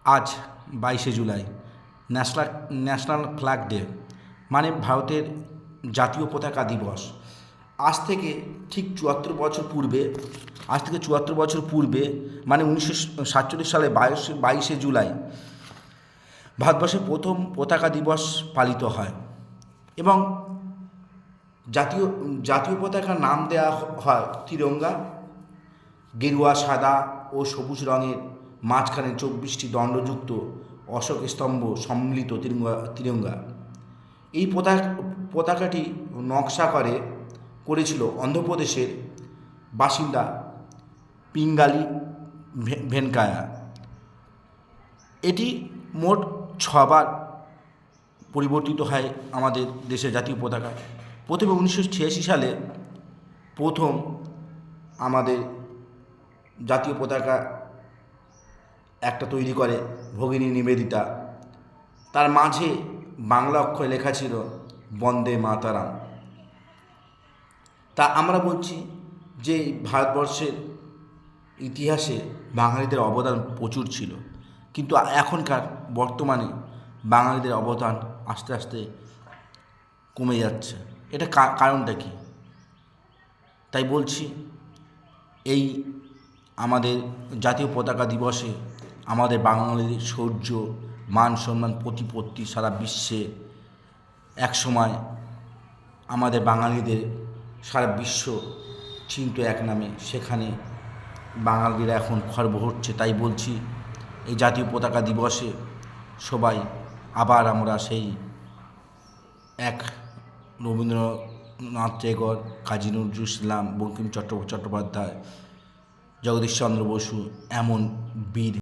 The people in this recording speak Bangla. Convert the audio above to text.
আজ 22শে July national national flag day, মানে ভারতের জাতীয় পতাকা দিবস। আজ থেকে ঠিক 74 বছর পূর্বে মানে 1947 সালে 22শে জুলাই ভারতবর্ষে প্রথম পতাকা দিবস পালিত হয় এবং জাতীয় জাতীয় পতাকার নাম দেওয়া হয় তিরঙ্গা। গেরুয়া, সাদা ও সবুজ রঙের, মাঝখানে 24টি দণ্ডযুক্ত অশোক স্তম্ভ সম্মিলিত তিরঙ্গা। এই পতাকাটি নকশা করেছিল অন্ধ্রপ্রদেশের বাসিন্দা পিঙ্গালি ভেনকায়া। এটি মোট 6বার পরিবর্তিত হয় আমাদের দেশের জাতীয় পতাকা। প্রথমে 1986 সালে প্রথম আমাদের জাতীয় পতাকা একটা তৈরি করে ভগিনী নিবেদিতা। তার মাঝে বাংলা অক্ষরে লেখা ছিল বন্দে মাতারাম। তা আমরা বলছি যে ভারতবর্ষের ইতিহাসে বাঙালিদের অবদান প্রচুর ছিল, কিন্তু এখনকার বর্তমানে বাঙালিদের অবদান আস্তে আস্তে কমে যাচ্ছে। এটা কারণটা কি? তাই বলছি, এই আমাদের জাতীয় পতাকা দিবসে আমাদের বাঙালিদের শৌর্য, মান সম্মান, প্রতিপত্তি সারা বিশ্বে একসময় আমাদের বাঙালিদের সারা বিশ্ব চিনত এক নামে, সেখানে বাঙালিরা এখন খর্ব হচ্ছে। তাই বলছি, এই জাতীয় পতাকা দিবসে সবাই আবার আমরা সেই এক রবীন্দ্রনাথ টেগর, কাজী নজরুল ইসলাম, বঙ্কিম চট্টোপাধ্যায়, জগদীশচন্দ্র বসু এমন বীর